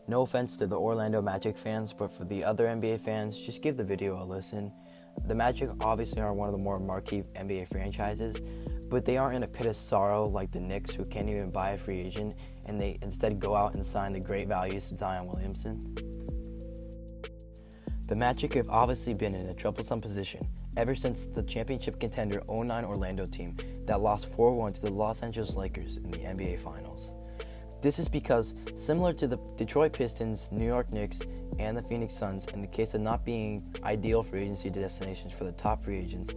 No offense to the Orlando Magic fans, but for the other NBA fans, just give the video a listen. The Magic obviously are one of the more marquee NBA franchises, but they aren't in a pit of sorrow like the Knicks, who can't even buy a free agent, and they instead go out and sign the great values to Zion Williamson. The Magic have obviously been in a troublesome position ever since the championship contender 09 Orlando team that lost 4-1 to the Los Angeles Lakers in the NBA Finals. This is because, similar to the Detroit Pistons, New York Knicks, and the Phoenix Suns, in the case of not being ideal free agency destinations for the top free agents,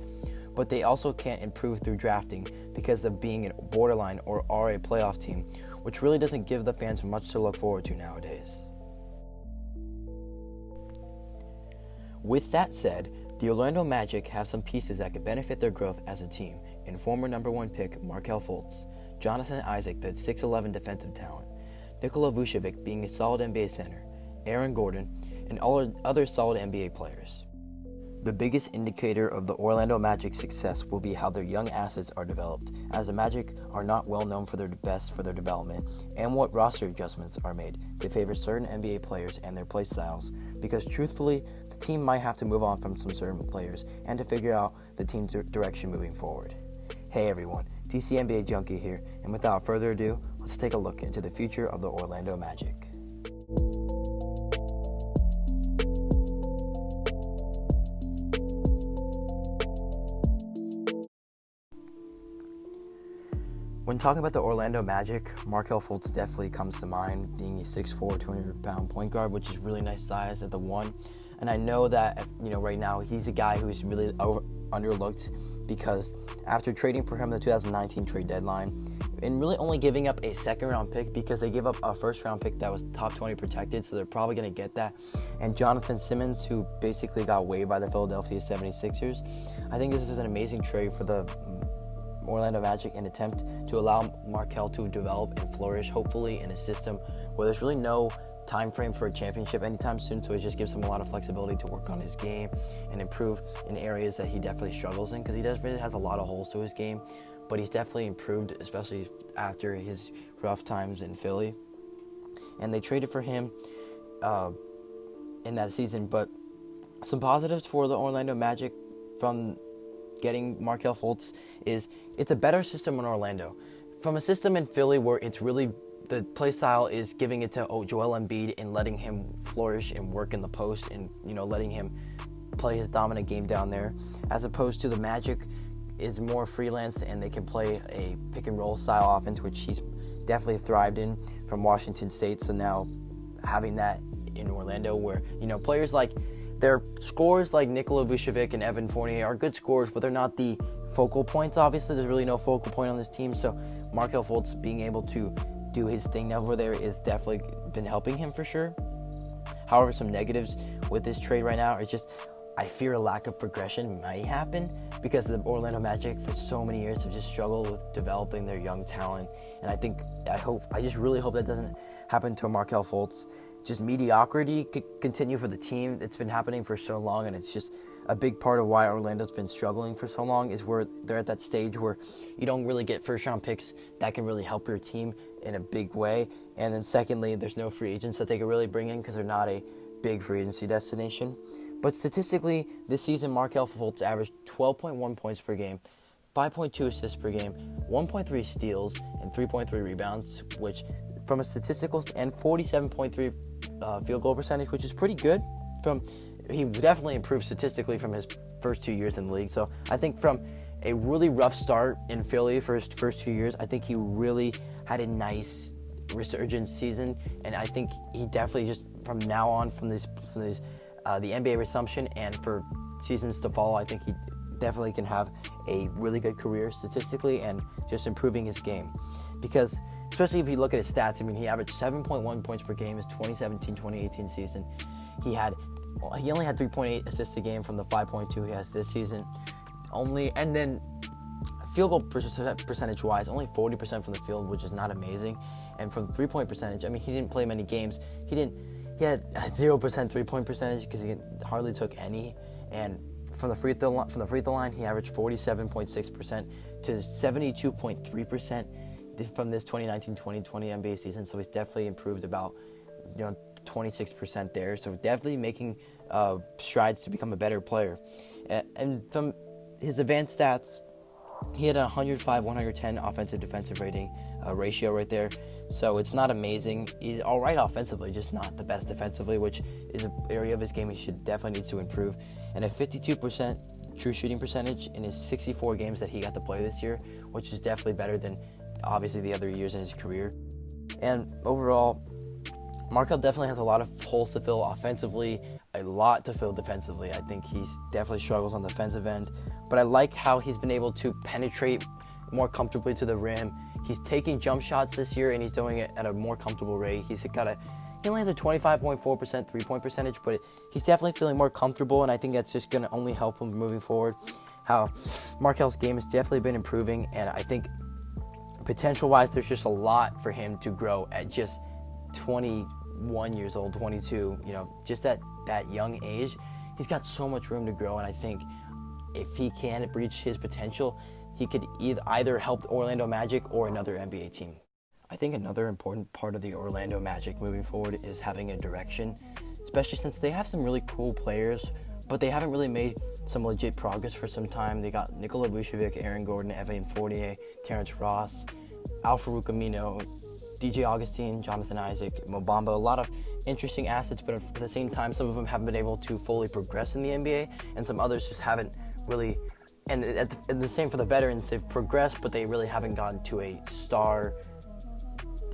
but they also can't improve through drafting because of being a borderline or are a playoff team, which really doesn't give the fans much to look forward to nowadays. With that said, the Orlando Magic have some pieces that could benefit their growth as a team in former number 1 pick Markelle Fultz, Jonathan Isaac, the 6'11" defensive talent, Nikola Vucevic being a solid NBA center, Aaron Gordon, and all other solid NBA players. The biggest indicator of the Orlando Magic's success will be how their young assets are developed, as the Magic are not well known for their best for their development, and what roster adjustments are made to favor certain NBA players and their play styles, because truthfully, the team might have to move on from some certain players and to figure out the team's direction moving forward. Hey everyone, DC NBA Junkie here, and without further ado, let's take a look into the future of the Orlando Magic. When talking about the Orlando Magic, Markelle Fultz definitely comes to mind, being a 6'4", 200-pound point guard, which is really nice size at the 1. And I know that, right now he's a guy who's really underlooked because after trading for him in the 2019 trade deadline, and really only giving up a second-round pick because they give up a first-round pick that was top 20 protected, so they're probably going to get that. And Jonathan Simmons, who basically got waived by the Philadelphia 76ers. I think this is an amazing trade for the Orlando Magic, an attempt to allow Markelle to develop and flourish, hopefully in a system where there's really no time frame for a championship anytime soon, so it just gives him a lot of flexibility to work on his game and improve in areas that he definitely struggles in, because he really has a lot of holes to his game, but he's definitely improved, especially after his rough times in Philly. And they traded for him in that season, but some positives for the Orlando Magic from getting Markelle Fultz is it's a better system in Orlando. From a system in Philly where it's really the play style is giving it to Joel Embiid and letting him flourish and work in the post and letting him play his dominant game down there, as opposed to the Magic is more freelance and they can play a pick and roll style offense, which he's definitely thrived in from Washington State. So now having that in Orlando where players like their scores like Nikola Vucevic and Evan Fournier are good scores, but they're not the focal points. Obviously, there's really no focal point on this team. So Markelle Fultz being able to do his thing over there is definitely been helping him for sure. However, some negatives with this trade right now are just I fear a lack of progression might happen because the Orlando Magic for so many years have just struggled with developing their young talent. And I just really hope that doesn't happen to Markelle Fultz. Just mediocrity could continue for the team. It's been happening for so long, and it's just a big part of why Orlando's been struggling for so long is where they're at that stage where you don't really get first-round picks that can really help your team in a big way. And then secondly, there's no free agents that they can really bring in because they're not a big free agency destination. But statistically, this season, Markelle Fultz averaged 12.1 points per game, 5.2 assists per game, 1.3 steals, and 3.3 rebounds, which from a statistical and 47.3 field goal percentage, which is pretty good. He definitely improved statistically from his first 2 years in the league. So I think from a really rough start in Philly for his first 2 years, I think he really had a nice resurgence season, and I think he definitely just from now on from the NBA resumption and for seasons to follow, I think he definitely can have a really good career statistically and just improving his game. Because especially if you look at his stats, he averaged 7.1 points per game his 2017-2018 season. He only had 3.8 assists a game from the 5.2 he has this season. And then field goal percentage-wise, only 40% from the field, which is not amazing. And from three-point percentage, he didn't play many games. He had 0% three-point percentage because he hardly took any. And from the free throw line, he averaged 47.6% to 72.3% from this 2019-2020 NBA season. So he's definitely improved about 12 26% there. So definitely making strides to become a better player. And from his advanced stats, he had a 105-110 offensive defensive rating ratio right there. So it's not amazing. He's all right offensively, just not the best defensively, which is an area of his game he should definitely need to improve. And a 52% true shooting percentage in his 64 games that he got to play this year, which is definitely better than obviously the other years in his career. And overall, Markelle definitely has a lot of holes to fill offensively, a lot to fill defensively. I think he's definitely struggles on the defensive end, but I like how he's been able to penetrate more comfortably to the rim. He's taking jump shots this year, and he's doing it at a more comfortable rate. He only has a 25.4% three-point percentage, but he's definitely feeling more comfortable, and I think that's just going to only help him moving forward. How Markelle's game has definitely been improving, and I think potential-wise, there's just a lot for him to grow at just 21 years old, 22, just at that young age. He's got so much room to grow, and I think if he can reach his potential, he could either help the Orlando Magic or another NBA team. I think another important part of the Orlando Magic moving forward is having a direction, especially since they have some really cool players, but they haven't really made some legit progress for some time. They got Nikola Vucevic, Aaron Gordon, Evan Fournier, Terrence Ross, Al-Farouq Amino, DJ Augustine, Jonathan Isaac, Mo Bamba, a lot of interesting assets, but at the same time, some of them haven't been able to fully progress in the NBA, and some others just haven't really, and the same for the veterans, they've progressed, but they really haven't gotten to a star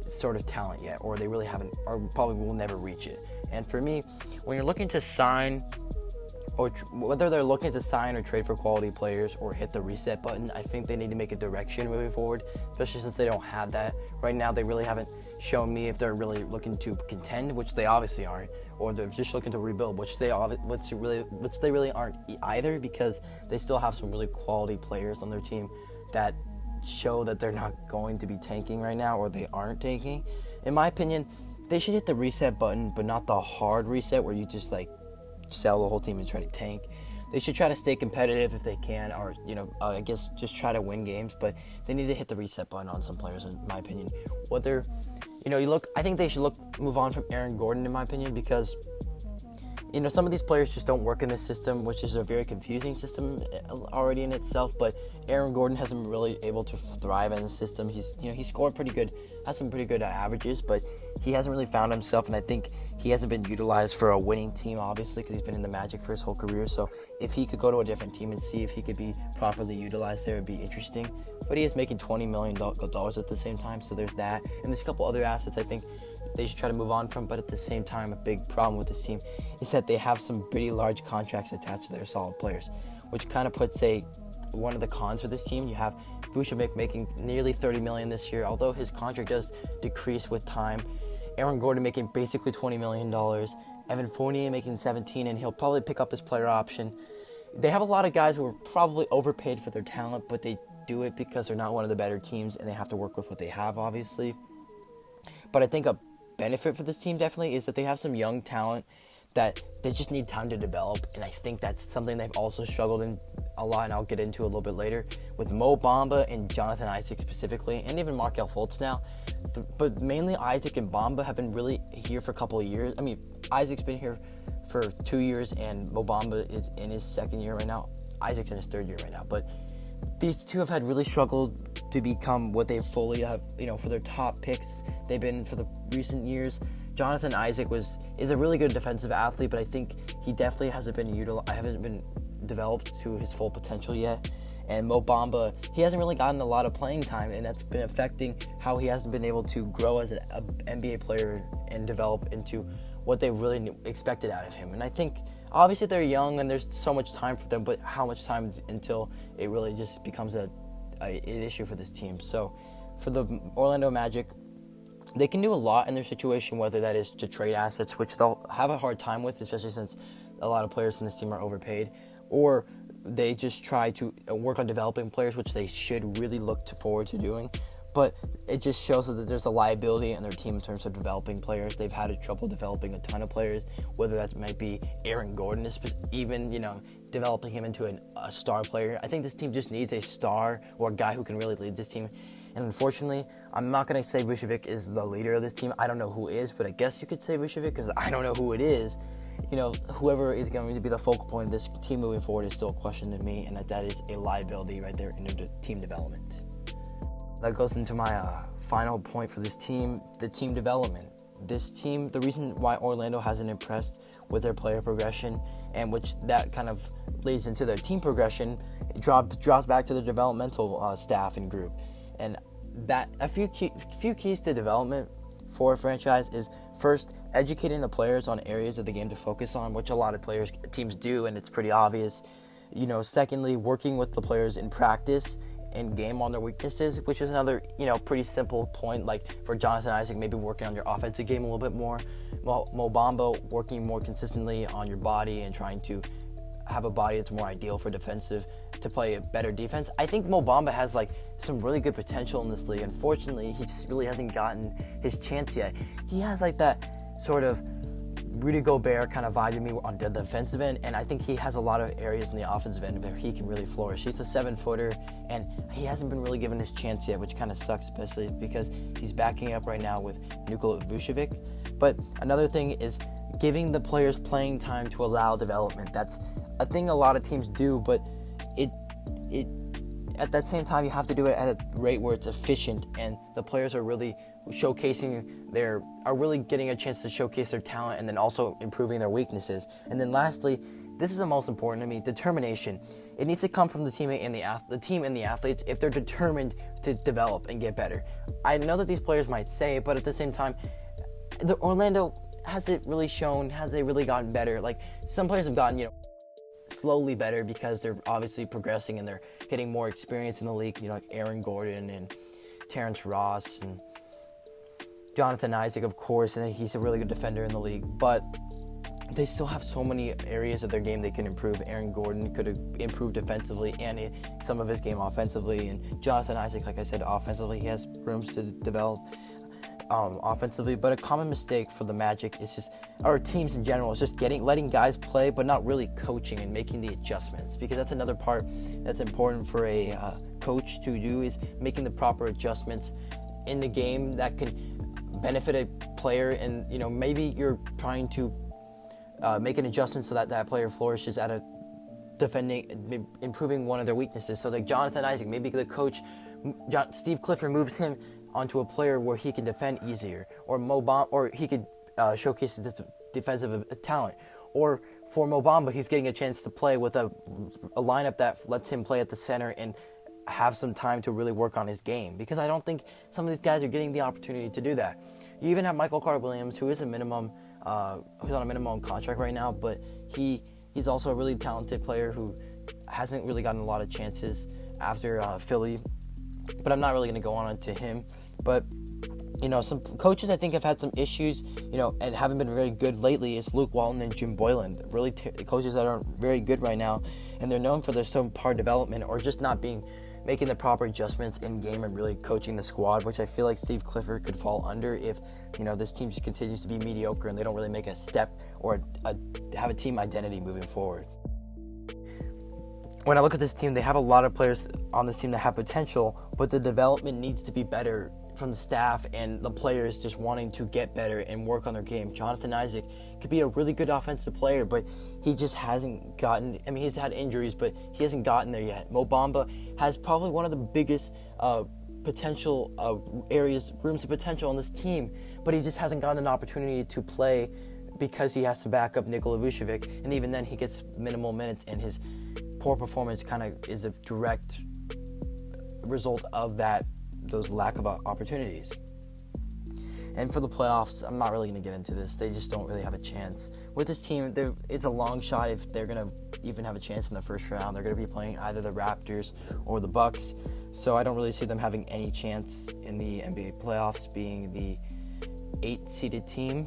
sort of talent yet, or they really haven't, or probably will never reach it. And for me, when you're looking to sign, or whether they're looking to sign or trade for quality players or hit the reset button, I think they need to make a direction moving forward, especially since they don't have that. Right now, they really haven't shown me if they're really looking to contend, which they obviously aren't, or they're just looking to rebuild, which they really aren't either, because they still have some really quality players on their team that show that they're not going to be tanking right now, or they aren't tanking. In my opinion, they should hit the reset button, but not the hard reset where you just sell the whole team and try to tank. They should try to stay competitive if they can, or I guess just try to win games, but they need to hit the reset button on some players, in my opinion. Whether I think they should move on from Aaron Gordon, in my opinion, because some of these players just don't work in this system, which is a very confusing system already in itself. But Aaron Gordon hasn't been really able to thrive in the system. He scored pretty good, has some pretty good averages, but he hasn't really found himself, and I think he hasn't been utilized for a winning team, obviously, because he's been in the Magic for his whole career. So if he could go to a different team and see if he could be properly utilized there, it would be interesting. But he is making $20 million at the same time, so there's that. And there's a couple other assets I think they should try to move on from, but at the same time, a big problem with this team is that they have some pretty large contracts attached to their solid players, which kind of puts one of the cons for this team. You have Vucevic making nearly $30 million this year, although his contract does decrease with time. Aaron Gordon making basically $20 million. Evan Fournier making $17 million, and he'll probably pick up his player option. They have a lot of guys who are probably overpaid for their talent, but they do it because they're not one of the better teams, and they have to work with what they have, obviously. But I think a benefit for this team definitely is that they have some young talent that they just need time to develop, and I think that's something they've also struggled in a lot, and I'll get into a little bit later, with Mo Bamba and Jonathan Isaac specifically, and even Markelle Fultz now. But mainly Isaac and Bamba have been really here for a couple of years. I mean, Isaac's been here for 2 years, and Mo Bamba is in his second year right now. Isaac's in his third year right now, but these two have had really struggled to become what they fully have, for their top picks they've been for the recent years. Jonathan Isaac is a really good defensive athlete, but I think he definitely hasn't been developed to his full potential yet. And Mo Bamba, he hasn't really gotten a lot of playing time, and that's been affecting how he hasn't been able to grow as an NBA player and develop into what they really expected out of him. And I think, obviously, they're young and there's so much time for them, but how much time until it really just becomes an issue for this team? So for the Orlando Magic, they can do a lot in their situation, whether that is to trade assets, which they'll have a hard time with, especially since a lot of players in this team are overpaid, or they just try to work on developing players, which they should really look forward to doing. But it just shows that there's a liability in their team in terms of developing players. They've had trouble developing a ton of players, whether that might be Aaron Gordon, even, developing him into a star player. I think this team just needs a star or a guy who can really lead this team. And unfortunately, I'm not going to say Vucevic is the leader of this team. I don't know who is, but I guess you could say Vucevic because I don't know who it is. Whoever is going to be the focal point of this team moving forward is still a question to me, and that is a liability right there in the team development. That goes into my final point for this team, the team development. This team, the reason why Orlando hasn't impressed with their player progression, and which that kind of leads into their team progression, it drops back to the developmental staff and group. And that a few keys to development for a franchise is, first, educating the players on areas of the game to focus on, which a lot of teams do, and it's pretty obvious. Secondly, working with the players in practice and game on their weaknesses, which is another, pretty simple point. Like for Jonathan Isaac, maybe working on your offensive game a little bit more. Mo Bamba, working more consistently on your body and trying to have a body that's more ideal for defensive to play a better defense. I think Mo Bamba has some really good potential in this league. Unfortunately, he just really hasn't gotten his chance yet. He has that sort of Rudy Gobert kind of vibe to me on the defensive end, and I think he has a lot of areas in the offensive end where he can really flourish. He's a 7-footer, and he hasn't been really given his chance yet, which kind of sucks, especially because he's backing up right now with Nikola Vucevic. But another thing is giving the players playing time to allow development. That's a thing a lot of teams do, but it at that same time you have to do it at a rate where it's efficient, and the players are really really getting a chance to showcase their talent, and then also improving their weaknesses. And then lastly, this is the most important to me, determination. It needs to come from the team and the athletes if they're determined to develop and get better. I know that these players might say it, but at the same time, the Orlando has it really shown, has they really gotten better? Some players have gotten, slowly better because they're obviously progressing and they're getting more experience in the league, like Aaron Gordon and Terrence Ross and Jonathan Isaac, of course, and he's a really good defender in the league, but they still have so many areas of their game they can improve. Aaron Gordon could have improved defensively and some of his game offensively, and Jonathan Isaac, like I said, offensively, he has rooms to develop offensively. But a common mistake for the Magic is just, or teams in general, is just letting guys play but not really coaching and making the adjustments, because that's another part that's important for a coach to do, is making the proper adjustments in the game that can benefit a player. And maybe you're trying to make an adjustment so that player flourishes at improving one of their weaknesses. So like Jonathan Isaac, maybe the coach Steve Clifford moves him onto a player where he can defend easier, or Mo Bamba, or he could showcase his defensive talent. Or for Mo Bamba, he's getting a chance to play with a lineup that lets him play at the center and have some time to really work on his game, because I don't think some of these guys are getting the opportunity to do that. You even have Michael Carter-Williams, who is who's on a minimum contract right now, but he's also a really talented player who hasn't really gotten a lot of chances after Philly. But I'm not really going to go on to him. But some coaches I think have had some issues, and haven't been very good lately, is Luke Walton and Jim Boylan. Really coaches that aren't very good right now, and they're known for their subpar development or just not making the proper adjustments in game and really coaching the squad, which I feel like Steve Clifford could fall under if this team just continues to be mediocre and they don't really make a step or have a team identity moving forward. When I look at this team, they have a lot of players on this team that have potential, but the development needs to be better from the staff and the players just wanting to get better and work on their game. Jonathan Isaac could be a really good offensive player, but he just hasn't gotten, he's had injuries, but he hasn't gotten there yet. Mo Bamba has probably one of the biggest potential rooms of potential on this team, but he just hasn't gotten an opportunity to play because he has to back up Nikola Vucevic, and even then he gets minimal minutes, and his poor performance kind of is a direct result of those lack of opportunities. And for the playoffs, I'm not really going to get into this. They just don't really have a chance. With this team, it's a long shot if they're going to even have a chance in the first round. They're going to be playing either the Raptors or the Bucks. So I don't really see them having any chance in the NBA playoffs, being the 8-seeded team.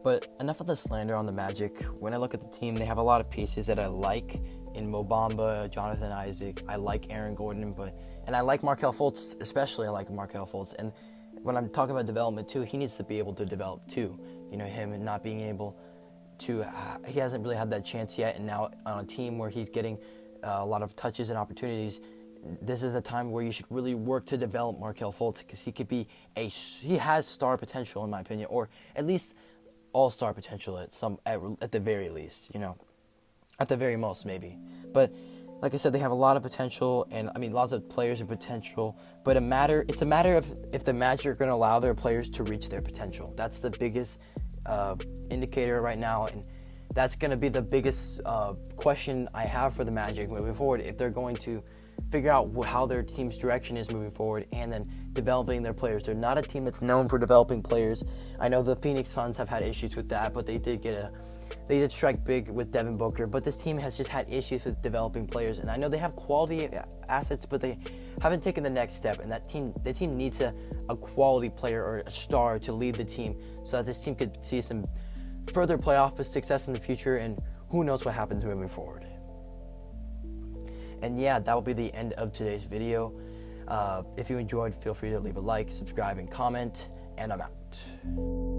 But enough of the slander on the Magic. When I look at the team, they have a lot of pieces that I like in Mo Bamba, Jonathan Isaac. I like Aaron Gordon, and I like Markelle Fultz, especially. I like Markelle Fultz. And when I'm talking about development too, he needs to be able to develop too. Him not being able to, he hasn't really had that chance yet. And now on a team where he's getting a lot of touches and opportunities, this is a time where you should really work to develop Markelle Fultz, because he has star potential in my opinion, or at least all-star potential at the very least, at the very most maybe. But like I said, they have a lot of potential, and lots of players have potential. But it's a matter of if the Magic are going to allow their players to reach their potential. That's the biggest indicator right now, and that's going to be the biggest question I have for the Magic moving forward. If they're going to figure out how their team's direction is moving forward, and then developing their players. They're not a team that's known for developing players. I know the Phoenix Suns have had issues with that, but they did strike big with Devin Booker, but this team has just had issues with developing players. And I know they have quality assets, but they haven't taken the next step. And the team needs a quality player or a star to lead the team, so that this team could see some further playoff success in the future. And who knows what happens moving forward. And yeah, that will be the end of today's video. If you enjoyed, feel free to leave a like, subscribe, and comment. And I'm out.